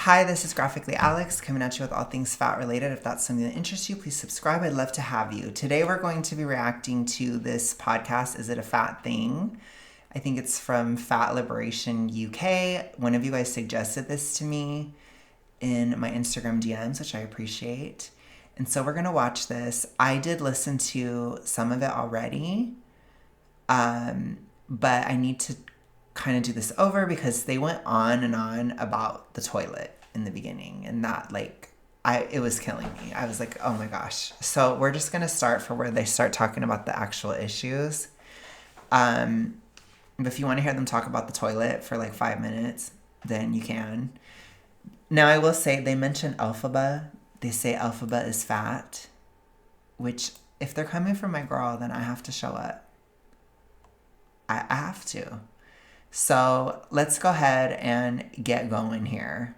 Hi, this is Graphically Alex coming at you with all things fat related. If that's something that interests you, please subscribe. I'd love to have you. Today we're going to be reacting to this podcast, Is It a Fat Thing? I think it's from Fat Liberation UK. One of you guys suggested this to me in my Instagram DMs, which I appreciate. And so we're going to watch this. I did listen to some of it already, but I need to kind of do this over because they went on and on about the toilet in the beginning, and that it was killing me. I was like, oh my gosh. So we're just going to start for where they start talking about the actual issues. If you want to hear them talk about the toilet for like 5 minutes, then you can. Now I will say they mention Elphaba. They say Elphaba is fat, which if they're coming from my girl, then I have to show up. I have to. So let's go ahead and get going here.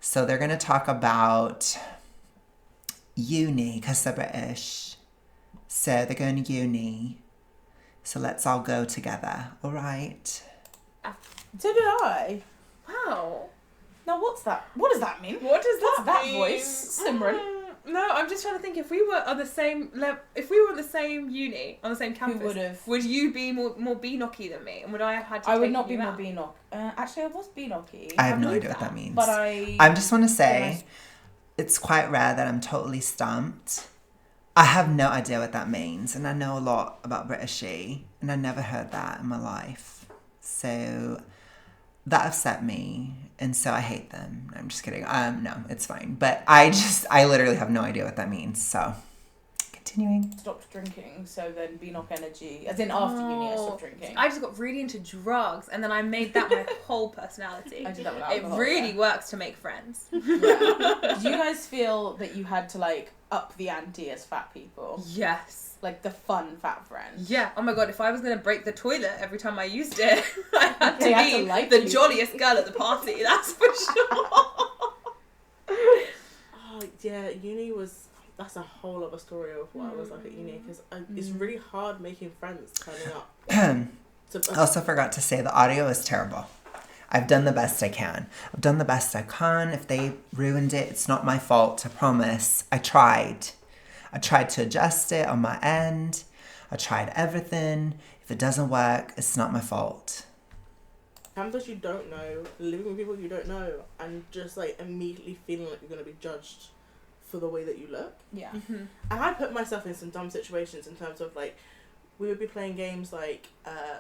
So they're going to talk about uni because they're British. So they're going to uni. So let's all go together. All right. So did I. Wow. Now what's that? What does that mean? What does What's that mean? voice, Simran? No, I'm just trying to think. If we were on the same if we were on the same uni, on the same campus, would you be more beanocky than me? And would I have had to I would not you be more out? beanock. Actually, I was beanocky. I have no idea what that means. But I just want to say it's quite rare that I'm totally stumped. I have no idea what that means. And I know a lot about Britishy. And I never heard that in my life. So that upset me. And so I hate them. I'm just kidding. No, it's fine. But I literally have no idea what that means. So continuing. Stopped drinking, so then beanock energy. As in after uni, I stopped drinking. I just got really into drugs, and then I made that my whole personality. I did that with It alcohol. really works to make friends. Yeah. Did you guys feel that you had to up the ante as fat people? Yes. Like the fun fat friends? Yeah. Oh my god, if I was going to break the toilet every time I used it, I had to They had be to like the you. jolliest girl at the party, that's for sure. Oh, yeah, uni that's a whole other story of what I was like at uni, because it's really hard making friends turning up. I also forgot to say the audio is terrible. I've done the best I can. I've done the best I can. If they ruined it, it's not my fault, I promise. I tried. I tried to adjust it on my end. I tried everything. If it doesn't work, it's not my fault. Campus you don't know, living with people you don't know, and just immediately feeling like you're going to be judged for the way that you look. Yeah. And I put myself in some dumb situations in terms of we would be playing games like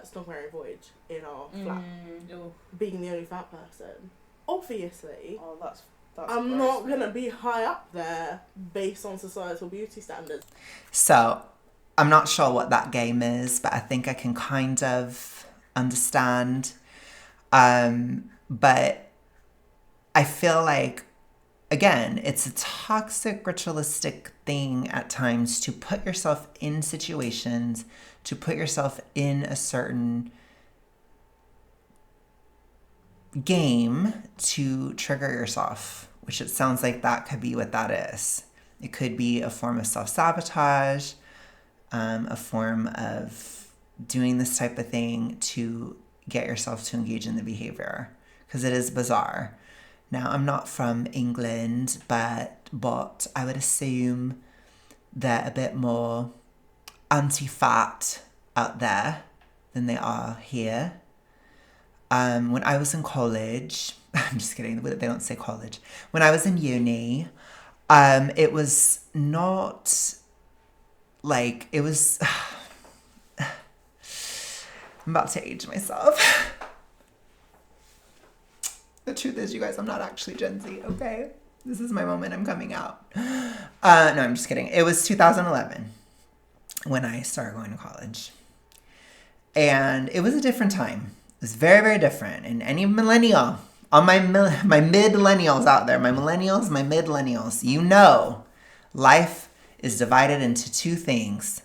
Snog, Marry, Voyage in our flat, being the only fat person. Obviously, that's I'm not going to be high up there based on societal beauty standards. So, I'm not sure what that game is, but I think I can kind of understand. But I feel like, again, it's a toxic, ritualistic thing at times to put yourself in situations, to put yourself in a certain game to trigger yourself, which it sounds like that could be what that is. It could be a form of self-sabotage, a form of doing this type of thing to get yourself to engage in the behavior, because it is bizarre. Now, I'm not from England, but I would assume they're a bit more anti-fat out there than they are here. When I was in college, I'm just kidding, they don't say college. When I was in uni, it was not it was, I'm about to age myself. The truth is, you guys, I'm not actually Gen Z, okay? This is my moment, I'm coming out. No, I'm just kidding. It was 2011 when I started going to college. And it was a different time. It was very, very different. And any millennial, all my mid-millennials out there, my millennials, my mid-millennials, you know, life is divided into two things.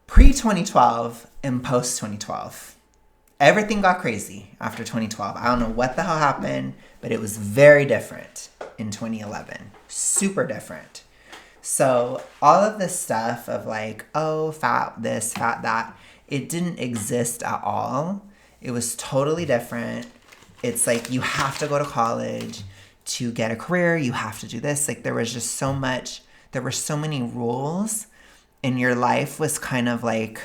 Pre-2012 and post-2012. Everything got crazy after 2012. I don't know what the hell happened, but it was very different in 2011. Super different. So all of this stuff of fat this, fat that, it didn't exist at all. It was totally different. It's you have to go to college to get a career, you have to do this. Like there was just so much, there were so many rules, and your life was kind of like,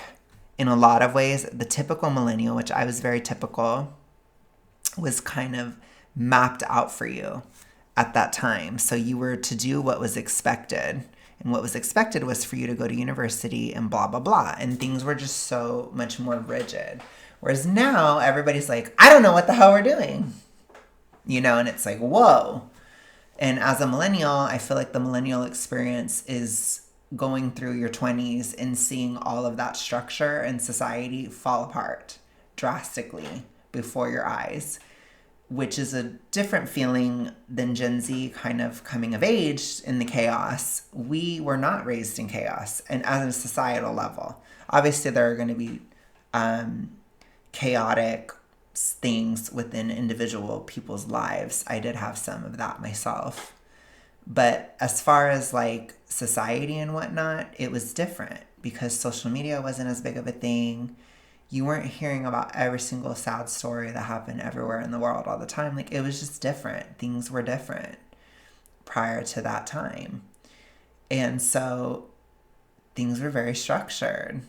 in a lot of ways, the typical millennial, which I was very typical, was kind of mapped out for you at that time. So you were to do what was expected. And what was expected was for you to go to university and blah, blah, blah. And things were just so much more rigid. Whereas now everybody's like, I don't know what the hell we're doing. You know, and it's like, whoa. And as a millennial, I feel like the millennial experience is going through your 20s and seeing all of that structure and society fall apart drastically before your eyes, which is a different feeling than Gen Z kind of coming of age in the chaos. We were not raised in chaos, and as a societal level. Obviously, there are going to be chaotic things within individual people's lives. I did have some of that myself. But as far as like society and whatnot, it was different because social media wasn't as big of a thing. You weren't hearing about every single sad story that happened everywhere in the world all the time. Like it was just different. Things were different prior to that time. And so things were very structured.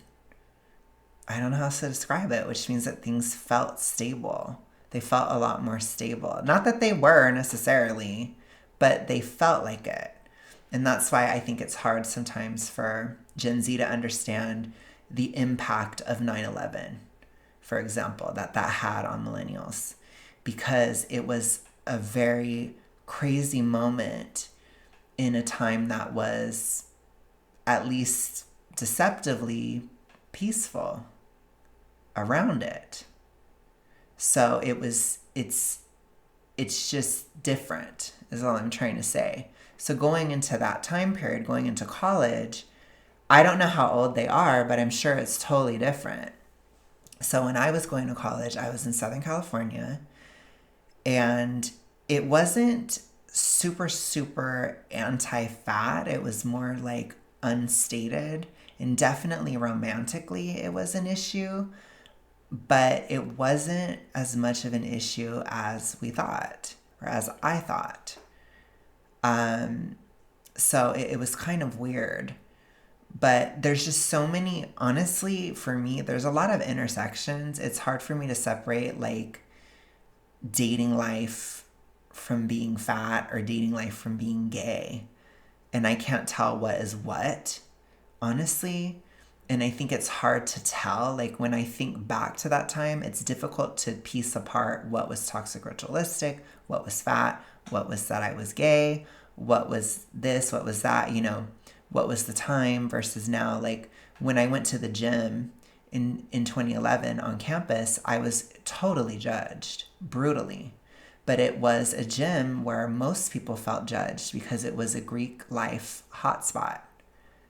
I don't know how else to describe it, which means that things felt stable. They felt a lot more stable. Not that they were necessarily, but they felt like it. And that's why I think it's hard sometimes for Gen Z to understand the impact of 9/11, for example, that had on millennials, because it was a very crazy moment in a time that was at least deceptively peaceful around it. So it's just different is all I'm trying to say. So going into that time period, going into college, I don't know how old they are, but I'm sure it's totally different. So when I was going to college, I was in Southern California, and it wasn't super, super anti-fat. It was more like unstated, and definitely romantically it was an issue, but it wasn't as much of an issue as we thought, or as I thought. So it was kind of weird. But there's just so many, honestly, for me, there's a lot of intersections. It's hard for me to separate like dating life from being fat or dating life from being gay. And I can't tell what is what, honestly. And I think it's hard to tell. Like when I think back to that time, it's difficult to piece apart what was toxic ritualistic, what was fat, what was that I was gay, what was this, what was that, you know. What was the time versus now? Like when I went to the gym in 2011 on campus, I was totally judged, brutally. But it was a gym where most people felt judged because it was a Greek life hotspot.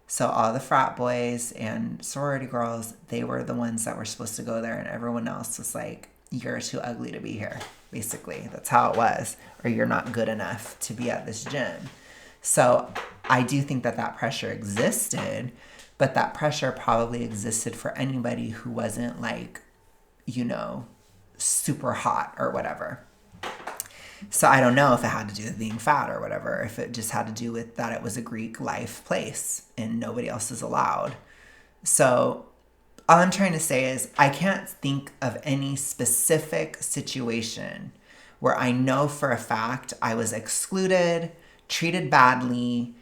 So all the frat boys and sorority girls, they were the ones that were supposed to go there, and everyone else was like, you're too ugly to be here, basically. That's how it was. Or you're not good enough to be at this gym. So I do think that pressure existed, but that pressure probably existed for anybody who wasn't like, you know, super hot or whatever. So I don't know if it had to do with being fat or whatever, if it just had to do with that it was a Greek life place and nobody else is allowed. So all I'm trying to say is I can't think of any specific situation where I know for a fact I was excluded, treated badly,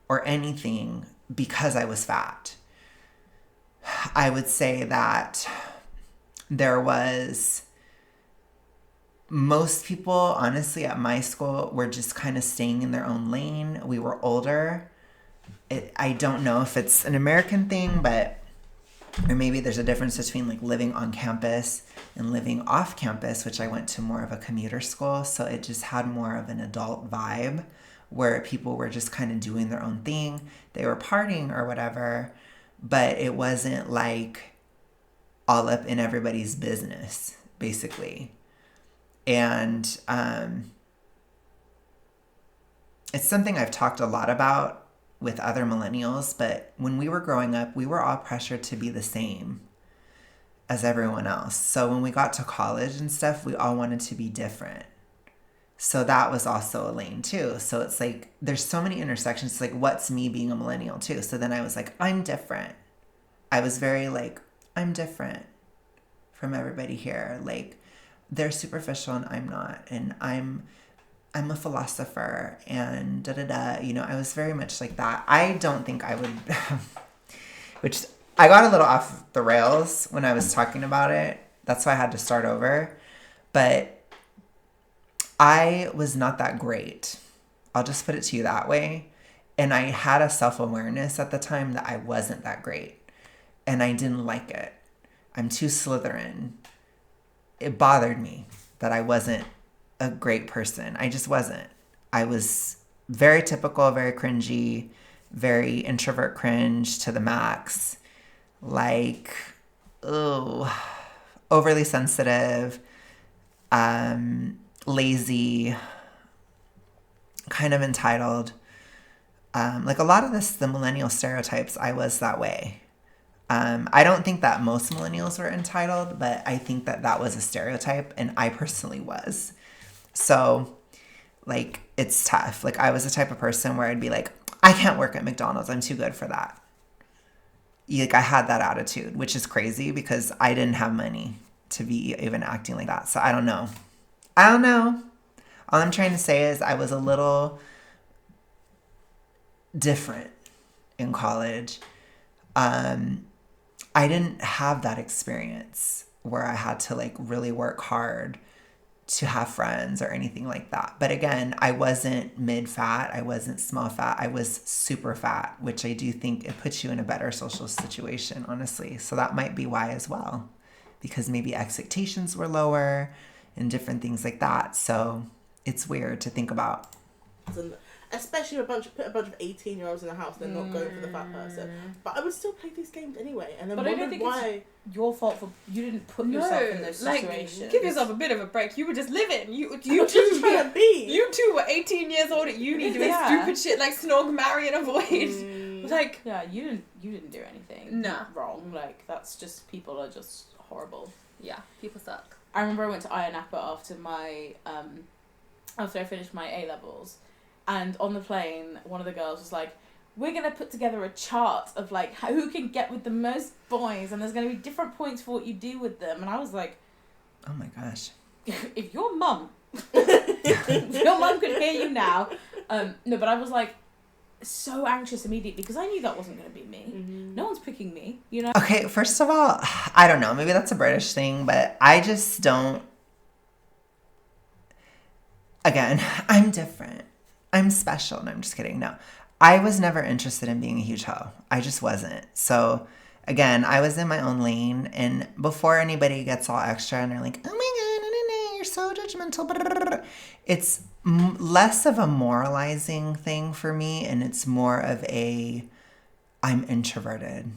or anything because I was fat. I would say that there was, most people, honestly, at my school were just kind of staying in their own lane. We were older. I don't know if it's an American thing, but, or maybe there's a difference between like living on campus and living off campus, which I went to more of a commuter school. So it just had more of an adult vibe, where people were just kind of doing their own thing. They were partying or whatever, but it wasn't like all up in everybody's business, basically. And it's something I've talked a lot about with other millennials, but when we were growing up, we were all pressured to be the same as everyone else. So when we got to college and stuff, we all wanted to be different. So that was also a lane too. So it's like, there's so many intersections. It's like, what's me being a millennial too? So then I was like, I'm different. I was very like, I'm different from everybody here. Like, they're superficial and I'm not. And I'm a philosopher and da-da-da. You know, I was very much like that. I don't think I would, which I got a little off the rails when I was talking about it. That's why I had to start over. But I was not that great. I'll just put it to you that way. And I had a self-awareness at the time that I wasn't that great. And I didn't like it. I'm too Slytherin. It bothered me that I wasn't a great person. I just wasn't. I was very typical, very cringy, very introvert cringe to the max. Like, overly sensitive, lazy, kind of entitled. Like a lot of the millennial stereotypes, I was that way. I don't think that most millennials were entitled, but I think that was a stereotype, and I personally was. So, like, it's tough. Like, I was the type of person where I'd be like, I can't work at McDonald's. I'm too good for that. Like, I had that attitude, which is crazy because I didn't have money to be even acting like that. So I don't know. All I'm trying to say is I was a little different in college. I didn't have that experience where I had to like really work hard to have friends or anything like that. But again, I wasn't mid-fat. I wasn't small fat. I was super fat, which I do think it puts you in a better social situation, honestly. So that might be why as well, because maybe expectations were lower and different things like that. So it's weird to think about. Especially put a bunch of 18-year-olds in the house, they're not going for the fat person. But I would still play these games anyway, and then but I don't think why it's your fault for you didn't put yourself in those situations. Like, give yourself a bit of a break. You were just living. You too. You too were 18 years old at uni doing stupid shit like snog, marry, and avoid. Like, yeah, you didn't do anything wrong. Like, that's just people are just horrible. Yeah, people suck. I remember I went to Ayia Napa after I finished my A-levels. And on the plane, one of the girls was like, we're going to put together a chart of, like, who can get with the most boys, and there's going to be different points for what you do with them. And I was like... Oh, my gosh. If your mum... if your mum could hear you now... no, but I was, like, so anxious immediately, because I knew that wasn't going to be me. Mm-hmm. No one's picking me, you know? Okay, first of all, I don't know. Maybe that's a British thing, but I just don't... Again, I'm different. I'm special. No, I'm just kidding. No, I was never interested in being a huge hoe. I just wasn't. So again, I was in my own lane. And before anybody gets all extra and they're like, oh my God, you're so judgmental. It's less of a moralizing thing for me. And it's more of I'm introverted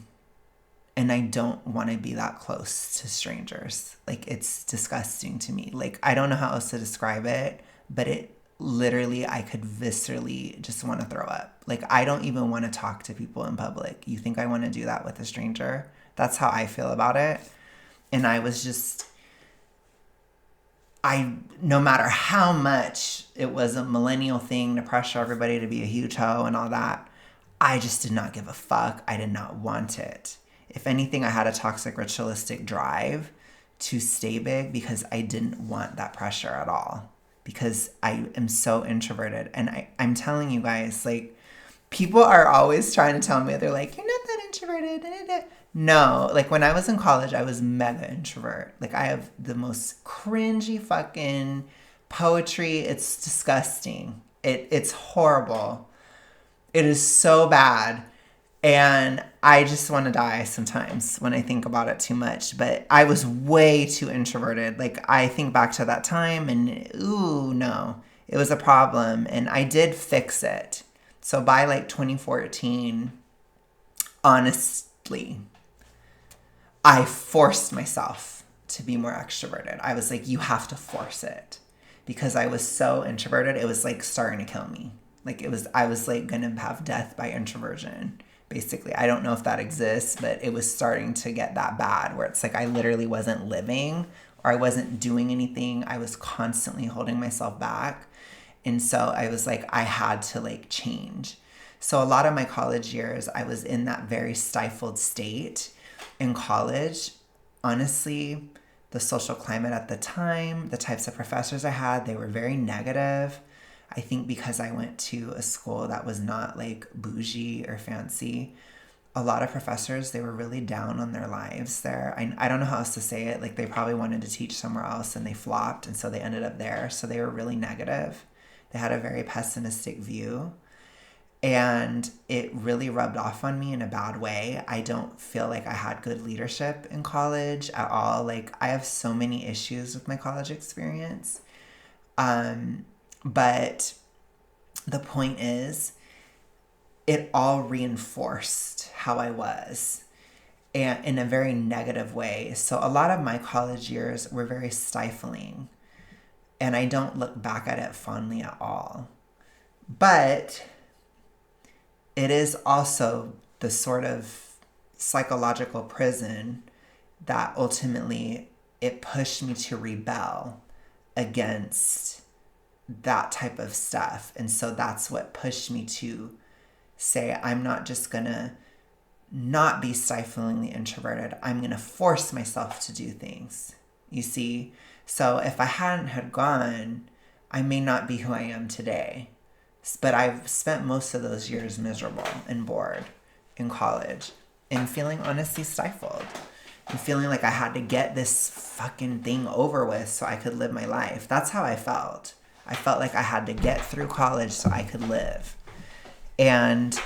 and I don't want to be that close to strangers. Like, it's disgusting to me. Like, I don't know how else to describe it, but literally, I could viscerally just want to throw up. Like, I don't even want to talk to people in public. You think I want to do that with a stranger? That's how I feel about it. And I was just, no matter how much it was a millennial thing to pressure everybody to be a huge hoe and all that, I just did not give a fuck. I did not want it. If anything, I had a toxic ritualistic drive to stay big because I didn't want that pressure at all. Because I am so introverted. And I'm telling you guys, like, people are always trying to tell me, they're like, you're not that introverted. No, like, when I was in college, I was mega introvert. Like, I have the most cringy fucking poetry. It's disgusting. It's horrible. It is so bad. And I just want to die sometimes when I think about it too much. But I was way too introverted. Like, I think back to that time and, ooh, no. It was a problem. And I did fix it. So by, like, 2014, honestly, I forced myself to be more extroverted. I was like, you have to force it. Because I was so introverted, it was, like, starting to kill me. Like, I was, like, going to have death by introversion. Basically, I don't know if that exists, but it was starting to get that bad where it's like I literally wasn't living or I wasn't doing anything. I was constantly holding myself back And so I was like, I had to like change. So a lot of my college years, I was in that very stifled state. In college, honestly, the social climate at the time, the types of professors I had, they were very negative. I think because I went to a school that was not like bougie or fancy, a lot of professors, they were really down on their lives there. I don't know how else to say it. Like they probably wanted to teach somewhere else and they flopped. And so they ended up there. So they were really negative. They had a very pessimistic view. And it really rubbed off on me in a bad way. I don't feel like I had good leadership in college at all. Like I have so many issues with my college experience. But the point is, it all reinforced how I was, and in a very negative way. So a lot of my college years were very stifling, and I don't look back at it fondly at all. But it is also the sort of psychological prison that ultimately it pushed me to rebel against that type of stuff. And so that's what pushed me to say, I'm not just gonna not be stiflingly introverted. I'm gonna force myself to do things. You see? So if I hadn't had gone, I may not be who I am today. But I've spent most of those years miserable and bored in college and feeling honestly stifled and feeling like I had to get this fucking thing over with so I could live my life. That's how I felt. I felt like I had to get through college so I could live. And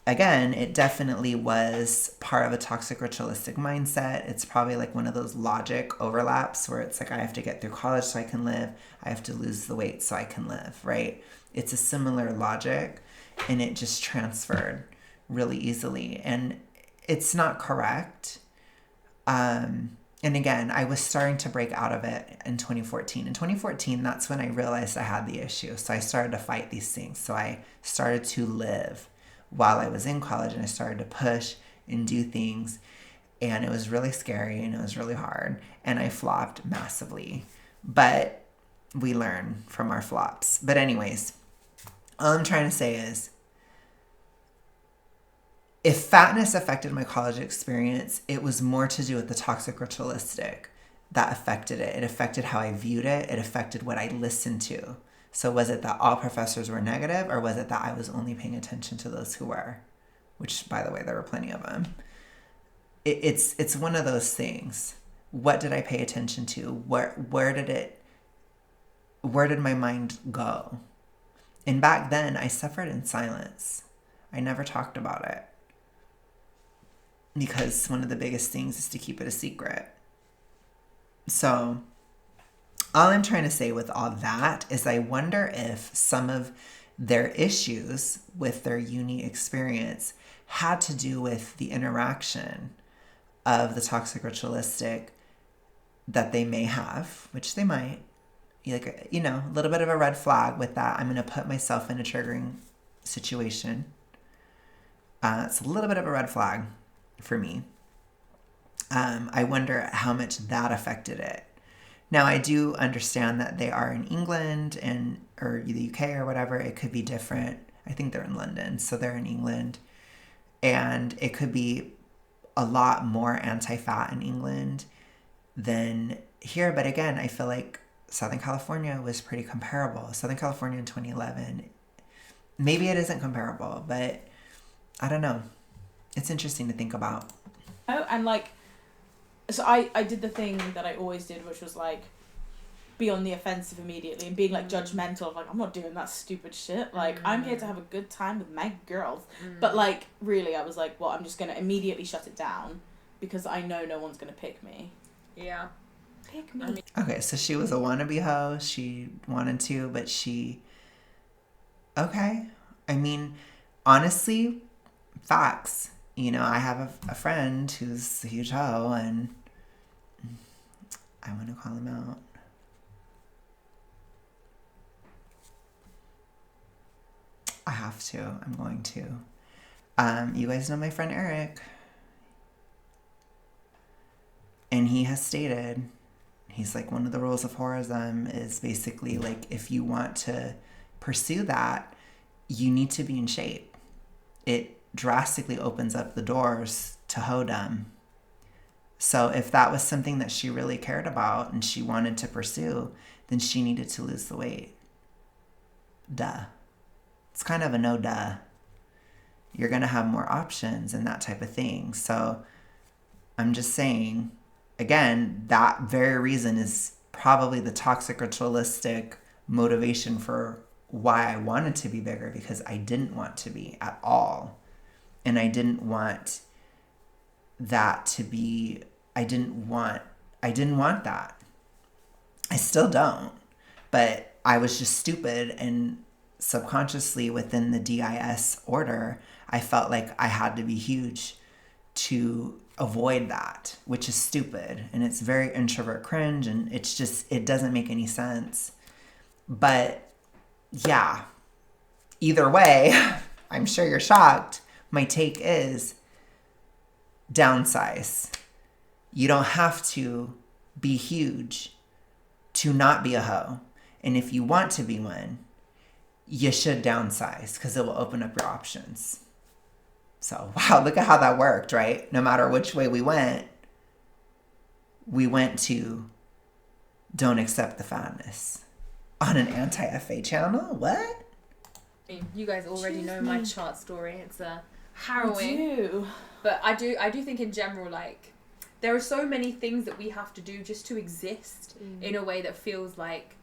again, it definitely was part of a toxic ritualistic mindset. It's probably like one of those logic overlaps where it's like, I have to get through college so I can live. I have to lose the weight so I can live, right? It's a similar logic, and it just transferred really easily. And it's not correct. And again, I was starting to break out of it in 2014. In 2014, that's when I realized I had the issue. So I started to fight these things. So I started to live while I was in college, and I started to push and do things. And it was really scary, and it was really hard. And I flopped massively. But we learn from our flops. But anyways, all I'm trying to say is, if fatness affected my college experience, it was more to do with the toxic ritualistic that affected it. It affected how I viewed it. It affected what I listened to. So was it that all professors were negative, or was it that I was only paying attention to those who were? Which, by the way, there were plenty of them. It's one of those things. What did I pay attention to? Where did my mind go? And back then, I suffered in silence. I never talked about it, because one of the biggest things is to keep it a secret. So all I'm trying to say with all that is, I wonder if some of their issues with their uni experience had to do with the interaction of the toxic ritualistic that they may have, which they might. Like, you know, a little bit of a red flag with that. I'm going to put myself in a triggering situation. It's a little bit of a red flag for me. I wonder how much that affected it. Now, I do understand that they are in England or the UK or whatever. It could be different. I think they're in London, so they're in England. And it could be a lot more anti-fat in England than here. But again, I feel like Southern California was pretty comparable. Southern California in 2011. Maybe it isn't comparable, but I don't know. It's interesting to think about. Oh, and like, so I did the thing that I always did, which was like, be on the offensive immediately and being like judgmental of like, I'm not doing that stupid shit. Like, I'm here to have a good time with my girls. But like, really, I was like, well, I'm just going to immediately shut it down because I know no one's going to pick me. Yeah. Pick me. Okay, so she was a wannabe hoe. She wanted to, but she... Okay. I mean, honestly, facts. You know, I have a friend who's a huge hoe, and I want to call him out. I have to. I'm going to. You guys know my friend Eric. And he has stated, he's like, one of the rules of horism is basically like, if you want to pursue that, you need to be in shape. It drastically opens up the doors to hoedom. So if that was something that she really cared about and she wanted to pursue, then she needed to lose the weight. Duh. It's kind of a no duh. You're going to have more options and that type of thing. So I'm just saying, again, that very reason is probably the toxic ritualistic motivation for why I wanted to be bigger, because I didn't want to be at all. And I didn't want that to be, I didn't want that. I still don't, but I was just stupid, and subconsciously within the DIS order, I felt like I had to be huge to avoid that, which is stupid, and it's very introvert cringe, and it's just, it doesn't make any sense. But yeah, either way, I'm sure you're shocked. My take is downsize. You don't have to be huge to not be a hoe. And if you want to be one, you should downsize, because it will open up your options. So, wow, look at how that worked, right? No matter which way we went to don't accept the fatness on an anti-FA channel. What? You guys already know my chart story. It's harrowing. I do. But I do think in general, like, there are so many things that we have to do just to exist in a way that feels like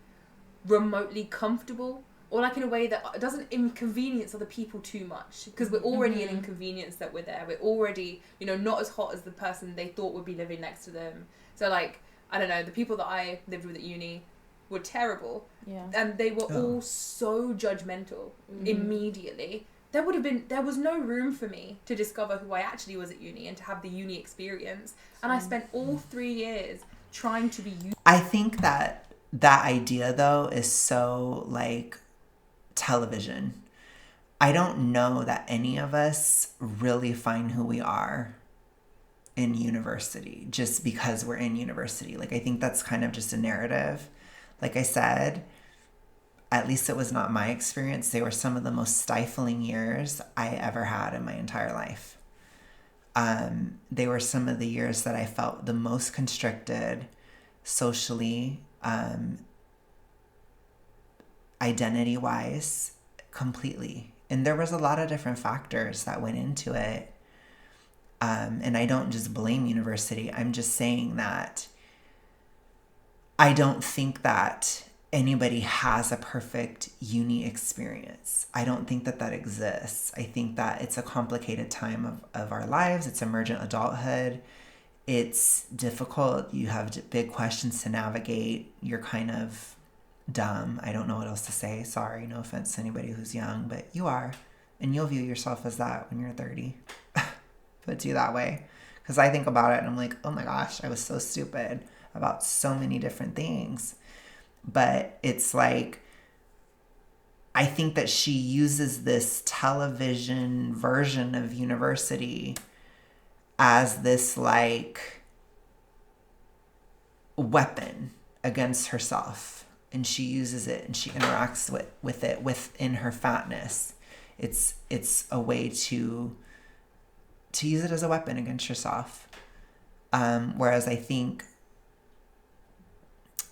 remotely comfortable, or like in a way that doesn't inconvenience other people too much, because we're already an inconvenience that we're there. We're already, not as hot as the person they thought would be living next to them. So like, I don't know, the people that I lived with at uni were terrible. Yeah. And they were all so judgmental immediately. There was no room for me to discover who I actually was at uni and to have the uni experience. And I spent all 3 years trying to be you. I think that idea, though, is so, like, television. I don't know that any of us really find who we are in university just because we're in university. Like, I think that's kind of just a narrative. Like I said, at least it was not my experience. They were some of the most stifling years I ever had in my entire life. They were some of the years that I felt the most constricted socially, identity-wise, completely. And there was a lot of different factors that went into it. And I don't just blame university. I'm just saying that I don't think that anybody has a perfect uni experience. I don't think that exists. I think that it's a complicated time of our lives. It's emergent adulthood. It's difficult. You have big questions to navigate. You're kind of dumb. I don't know what else to say. Sorry, no offense to anybody who's young, but you are. And you'll view yourself as that when you're 30. Put you that way. Because I think about it and I'm like, oh my gosh, I was so stupid about so many different things. But it's like, I think that she uses this television version of university as this, like, weapon against herself. And she uses it and she interacts with it within her fatness. It's a way to use it as a weapon against yourself. Whereas I think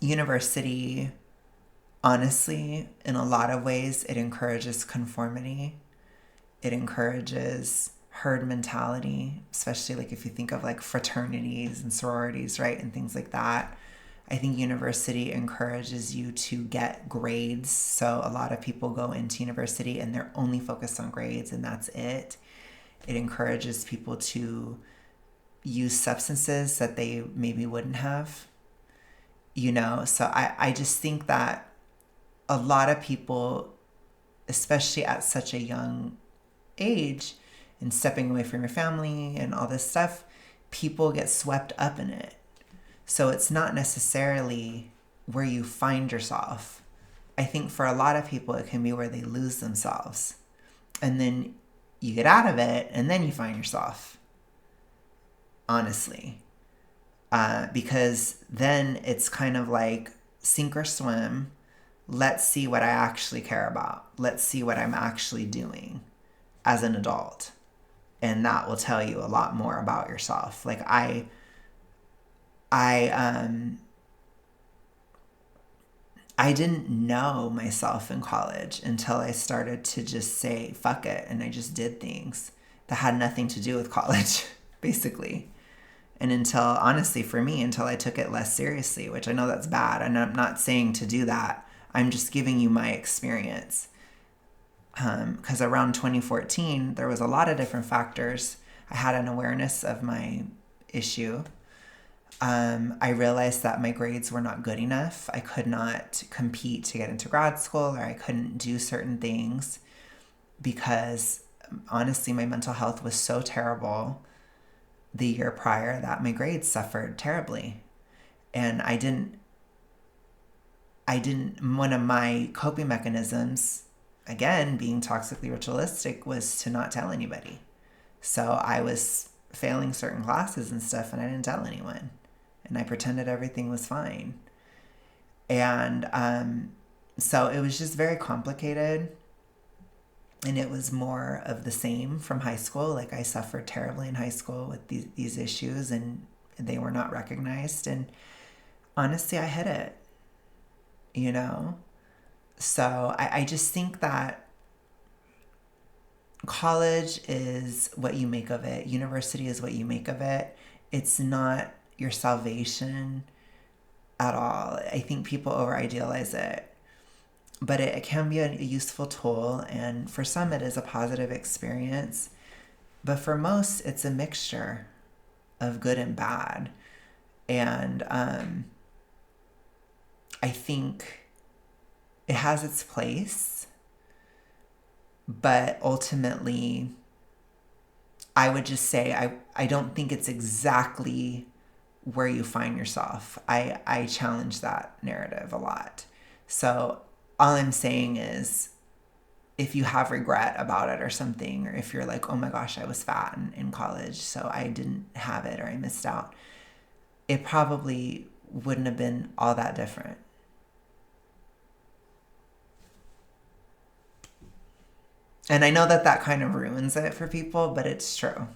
university, honestly, in a lot of ways, it encourages conformity. It encourages herd mentality, especially like if you think of like fraternities and sororities, right? And things like that. I think university encourages you to get grades. So a lot of people go into university and they're only focused on grades and that's it. It encourages people to use substances that they maybe wouldn't have, So I just think that a lot of people, especially at such a young age and stepping away from your family and all this stuff, people get swept up in it. So it's not necessarily where you find yourself. I think for a lot of people, it can be where they lose themselves. And then you get out of it and then you find yourself. Honestly. Because then it's kind of like sink or swim. let's see what I actually care about. Let's see what I'm actually doing as an adult. And that will tell you a lot more about yourself. Like I didn't know myself in college until I started to just say, fuck it. And I just did things that had nothing to do with college, basically. And until, honestly, for me, until I took it less seriously, which I know that's bad. And I'm not saying to do that. I'm just giving you my experience. Because around 2014, there was a lot of different factors. I had an awareness of my issue. I realized that my grades were not good enough. I could not compete to get into grad school, or I couldn't do certain things because, honestly, my mental health was so terrible the year prior that my grades suffered terribly. And one of my coping mechanisms, again, being toxically ritualistic, was to not tell anybody. So I was failing certain classes and stuff, and I didn't tell anyone. And I pretended everything was fine. And so it was just very complicated. And it was more of the same from high school. Like I suffered terribly in high school with these issues, and they were not recognized. And honestly, I hid it, you know? So I just think that college is what you make of it. University is what you make of it. It's not your salvation at all. I think people over idealize it, but it can be a useful tool. And for some, it is a positive experience. But for most, it's a mixture of good and bad. And I think it has its place, but ultimately, I would just say I don't think it's exactly where you find yourself. I challenge that narrative a lot. So all I'm saying is, if you have regret about it or something, or if you're like, oh my gosh, I was fat in college, so I didn't have it or I missed out, it probably wouldn't have been all that different. And I know that kind of ruins it for people, but it's true.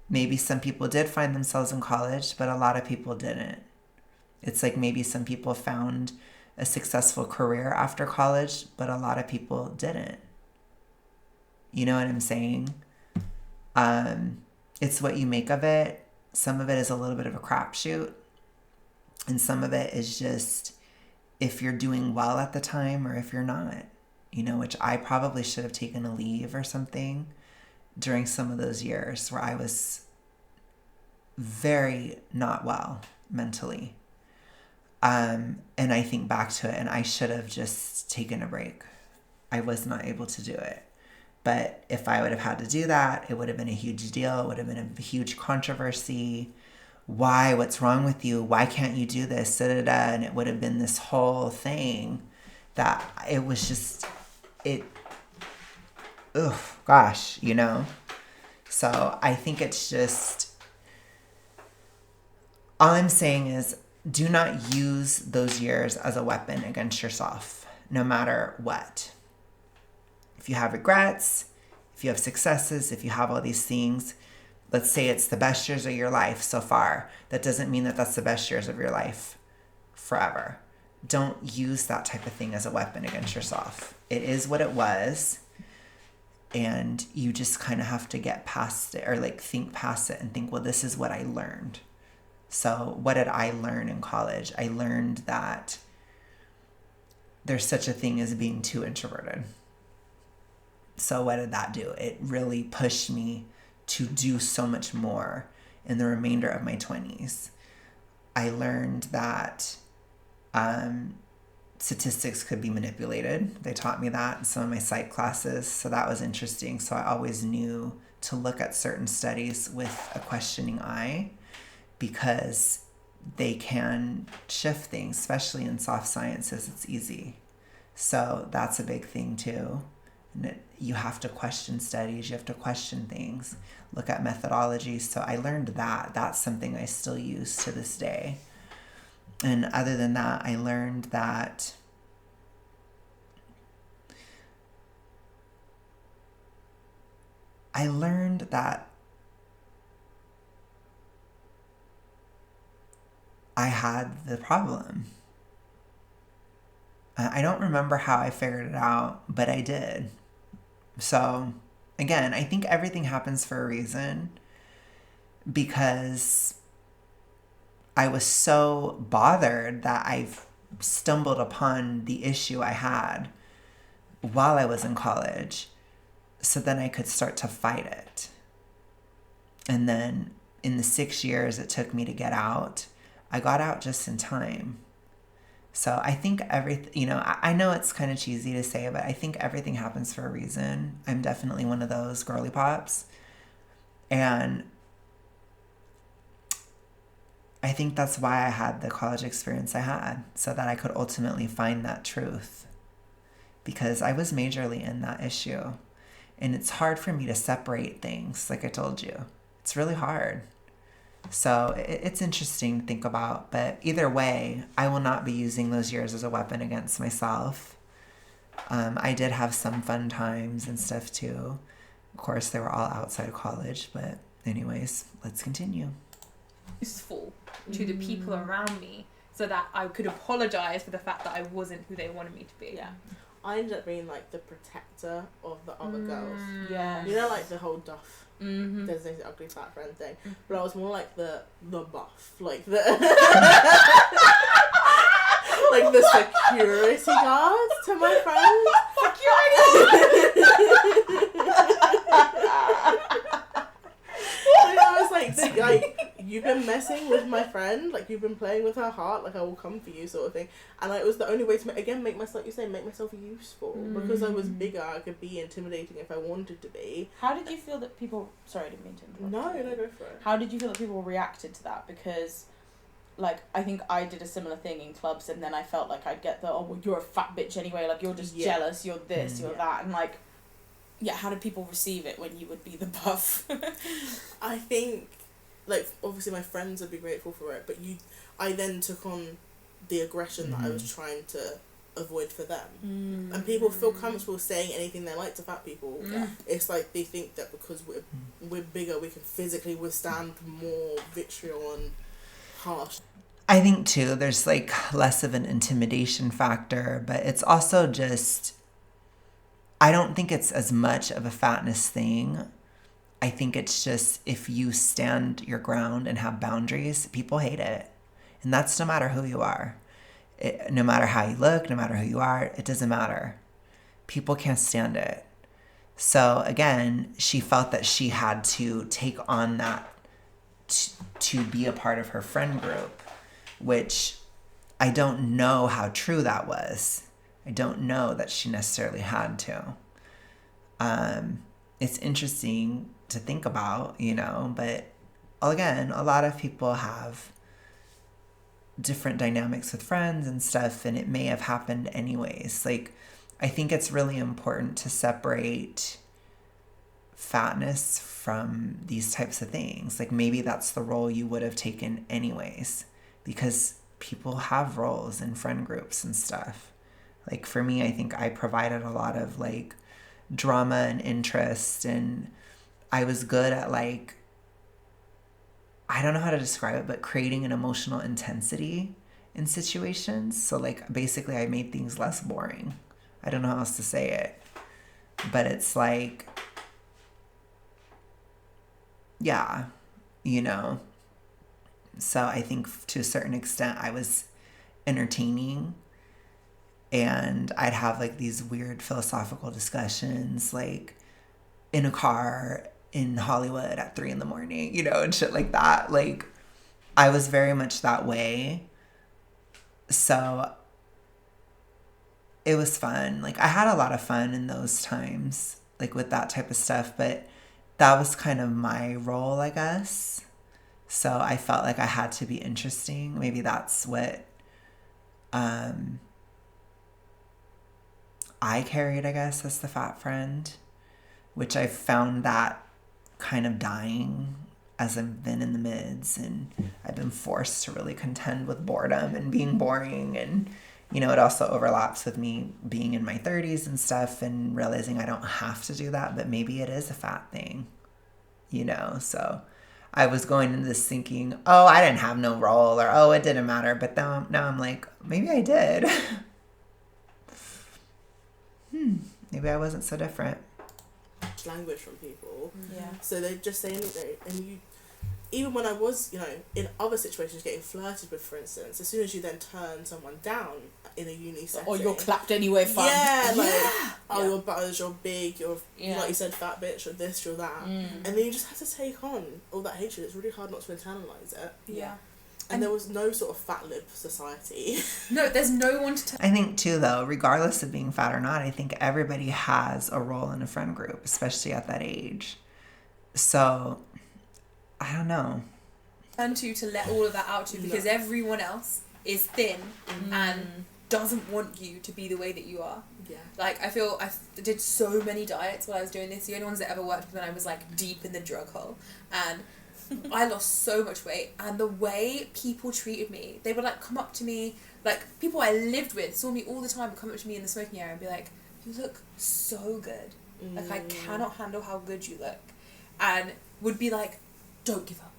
Maybe some people did find themselves in college, but a lot of people didn't. It's like maybe some people found a successful career after college, but a lot of people didn't. You know what I'm saying? It's what you make of it. Some of it is a little bit of a crapshoot. And some of it is just if you're doing well at the time or if you're not. You know, which I probably should have taken a leave or something during some of those years where I was very not well mentally. And I think back to it, and I should have just taken a break. I was not able to do it. But if I would have had to do that, it would have been a huge deal. It would have been a huge controversy. Why? What's wrong with you? Why can't you do this? Da, da, da. And it would have been this whole thing that it was just, gosh, you know? So I think it's just, all I'm saying is, do not use those years as a weapon against yourself, no matter what. If you have regrets, if you have successes, if you have all these things, let's say it's the best years of your life so far. That doesn't mean that that's the best years of your life forever. Don't use that type of thing as a weapon against yourself. It is what it was. And you just kind of have to get past it, or like think past it and think, well, this is what I learned. So what did I learn in college? I learned that there's such a thing as being too introverted. So what did that do? It really pushed me to do so much more in the remainder of my 20s. I learned that statistics could be manipulated. They taught me that in some of my psych classes. So that was interesting. So I always knew to look at certain studies with a questioning eye, because they can shift things, especially in soft sciences. It's easy. So that's a big thing too. And you have to question studies. You have to question things, look at methodologies. So I learned that. That's something I still use to this day. And other than that, I learned that I had the problem. I don't remember how I figured it out, but I did. So, again, I think everything happens for a reason, because I was so bothered that I've stumbled upon the issue I had while I was in college, so then I could start to fight it. And then in the 6 years it took me to get out, I got out just in time. So I think I know it's kind of cheesy to say, but I think everything happens for a reason. I'm definitely one of those girly pops. And I think that's why I had the college experience I had, so that I could ultimately find that truth. Because I was majorly in that issue. And it's hard for me to separate things, like I told you. It's really hard. So it's interesting to think about. But either way, I will not be using those years as a weapon against myself. I did have some fun times and stuff too. Of course, they were all outside of college. But anyways, let's continue. Useful to the people around me, so that I could apologize for the fact that I wasn't who they wanted me to be. Yeah. I ended up being like the protector of the other girls. Yeah. You know, like the whole duff. Mm-hmm. There's this ugly fat friend thing, but I was more like the buff, like the like the security guard to my friends. Like, I was like, you've been messing with my friend, like you've been playing with her heart, like I will come for you, sort of thing. And like, it was the only way to make myself, make myself useful, because I was bigger. I could be intimidating if I wanted to be. How did you feel that people? Sorry, I didn't mean to interrupt. No, go for it. How did you feel that people reacted to that? Because, like, I think I did a similar thing in clubs, and then I felt like I'd get the, oh, well, you're a fat bitch anyway. Like, you're just jealous. You're this. You're that. And like, yeah, how did people receive it when you would be the buff? I think, like, obviously my friends would be grateful for it, but I then took on the aggression that I was trying to avoid for them. And people feel comfortable saying anything they like to fat people. It's like they think that because we're bigger, we can physically withstand more vitriol and harsh. I think too, there's like less of an intimidation factor, but it's also just, I don't think it's as much of a fatness thing. I think it's just, if you stand your ground and have boundaries, people hate it. And that's no matter who you are. No matter how you look, no matter who you are, it doesn't matter. People can't stand it. So again, she felt that she had to take on that to be a part of her friend group, which I don't know how true that was. I don't know that she necessarily had to. It's interesting to think about, but again, a lot of people have different dynamics with friends and stuff, and it may have happened anyways. Like, I think it's really important to separate fatness from these types of things. Like, maybe that's the role you would have taken anyways, because people have roles in friend groups and stuff. Like, for me, I think I provided a lot of like drama and interest, and I was good at like, I don't know how to describe it, but creating an emotional intensity in situations. So like, basically I made things less boring. I don't know how else to say it, but it's like, yeah, so I think to a certain extent I was entertaining, and I'd have like these weird philosophical discussions, like in a car in Hollywood at 3 a.m, and shit like that. Like, I was very much that way. So it was fun. Like, I had a lot of fun in those times, like with that type of stuff, but that was kind of my role, I guess. So I felt like I had to be interesting. Maybe that's what I carried, I guess, as the fat friend, which I found that kind of dying as I've been in the mids, and I've been forced to really contend with boredom and being boring. And, you know, it also overlaps with me being in my 30s and stuff and realizing I don't have to do that, but maybe it is a fat thing, you know? So I was going into this thinking, oh, I didn't have no role, or, oh, it didn't matter. But now I'm like, maybe I did. Maybe I wasn't so different. Language from people. Yeah. So they just say anything, and you, even when I was, you know, in other situations getting flirted with, for instance, as soon as you then turn someone down in a uni setting, Or you're clapped anyway, fam. yeah, like, Yeah. oh, Yeah. you're butters, you're big, you're, Yeah. like you said, fat bitch, you're this, you're that. And then you just have to take on all that hatred. It's really hard not to internalise it. Yeah. And there was no sort of fat lib society. No, there's no one to tell. I think, too, though, regardless of being fat or not, I think everybody has a role in a friend group, especially at that age. So, I don't know. Turn to let all of that out to, because everyone else is thin and doesn't want you to be the way that you are. Yeah. Like, I feel I did so many diets while I was doing this. The only ones that ever worked when I was like deep in the drug hole, and I lost so much weight. And the way people treated me, they would like come up to me, like people I lived with saw me all the time, would come up to me in the smoking area and be like, "You look so good. Like, I cannot handle how good you look," and would be like, "Don't give up."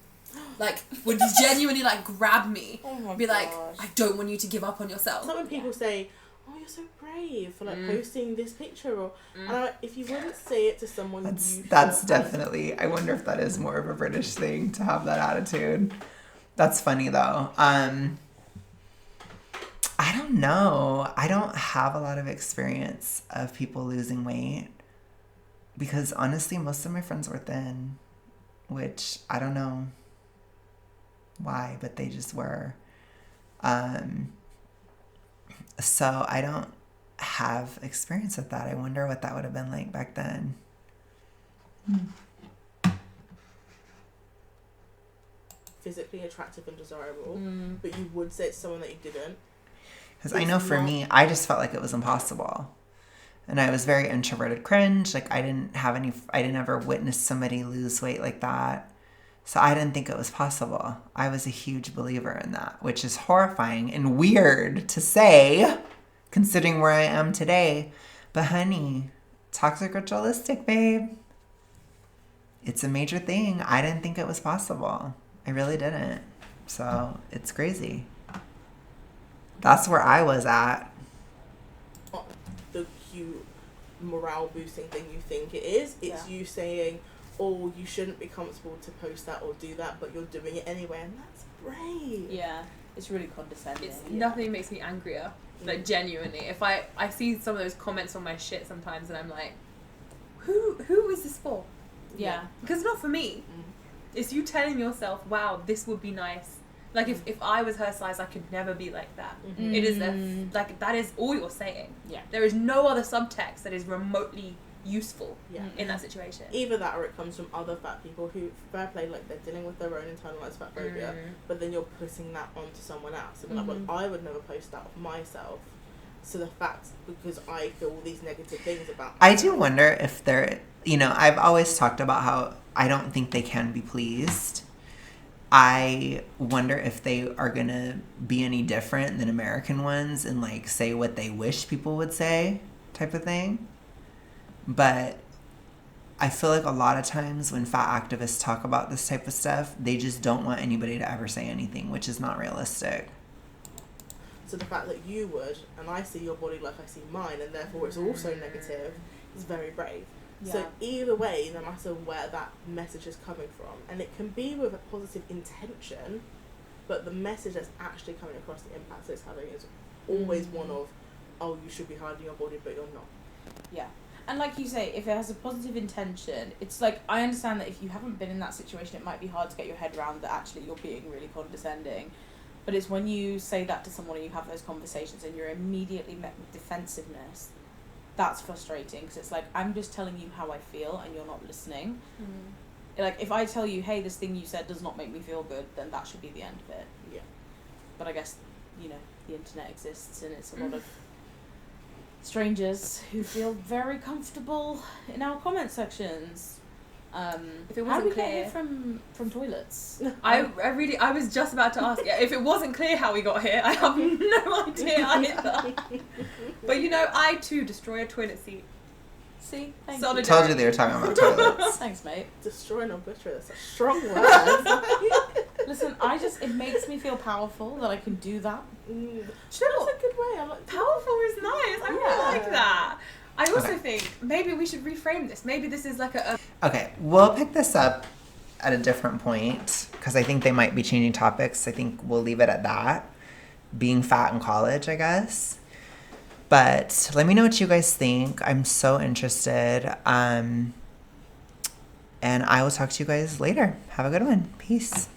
Like, would genuinely like grab me, be like, "I don't want you to give up on yourself." It's like when people say, "Oh, you're so brave for like posting this picture," or and if you wouldn't say it to someone, That's definitely. I wonder if that is more of a British thing to have that attitude. That's funny though. I don't know. I don't have a lot of experience of people losing weight because honestly, most of my friends were thin, which I don't know why, but they just were. So I don't have experience with that. I wonder what that would have been like back then. Physically attractive and desirable, but you would say it to someone that you didn't. Because I know for me, I just felt like it was impossible. And I was very introverted cringe. Like I didn't ever witness somebody lose weight like that. So I didn't think it was possible. I was a huge believer in that, which is horrifying and weird to say, considering where I am today. But honey, toxic ritualistic, babe. It's a major thing. I didn't think it was possible. I really didn't. So it's crazy. That's where I was at. Not the cute morale boosting thing you think it is. It's you saying, "Oh, you shouldn't be comfortable to post that or do that, but you're doing it anyway," and that's great. Yeah, it's really condescending. Nothing makes me angrier. Like, genuinely, if I see some of those comments on my shit sometimes, and I'm like, who is this for? Yeah. Because it's not for me. It's you telling yourself, "Wow, this would be nice." Like, if I was her size, I could never be like that. It is like, that is all you're saying. Yeah. There is no other subtext that is remotely useful in that situation. Either that or it comes from other fat people who, fair play, like they're dealing with their own internalized fat phobia, but then you're putting that onto someone else. And like, well, I would never post that of myself. So the fact, because I feel all these negative things about myself. I do wonder if they're, I've always talked about how I don't think they can be pleased. I wonder if they are going to be any different than American ones and like say what they wish people would say type of thing. But I feel like a lot of times when fat activists talk about this type of stuff, they just don't want anybody to ever say anything, which is not realistic. So the fact that you would, and I see your body like I see mine, and therefore it's also negative, is very brave. Yeah. So either way, no matter where that message is coming from, and it can be with a positive intention, but the message that's actually coming across, the impact that it's having, is always one of, "Oh, you should be hiding your body, but you're not." Yeah. And like you say, if it has a positive intention, it's like, I understand that if you haven't been in that situation, it might be hard to get your head around that actually you're being really condescending. But it's when you say that to someone and you have those conversations and you're immediately met with defensiveness, that's frustrating, because it's like, I'm just telling you how I feel and you're not listening. Like, if I tell you, "Hey, this thing you said does not make me feel good," then that should be the end of it. Yeah. But I guess, the internet exists and it's a lot of strangers who feel very comfortable in our comment sections. If it How wasn't do we get clear, here from toilets? I was just about to ask. Yeah, if it wasn't clear how we got here, I have no idea either. But you know, I too destroy a toilet seat. See, thank Solid. you. Told you they were talking about toilets. Thanks, mate. Destroying or butcher, that's a strong word. Listen, it makes me feel powerful that I can do that. Do you know That's what? a good way. I like Powerful is nice. I really Yeah. like that. I also Okay. think maybe we should reframe this. Maybe this is like a Okay, we'll pick this up at a different point because I think they might be changing topics. I think we'll leave it at that. Being fat in college, I guess. But let me know what you guys think. I'm so interested. And I will talk to you guys later. Have a good one. Peace.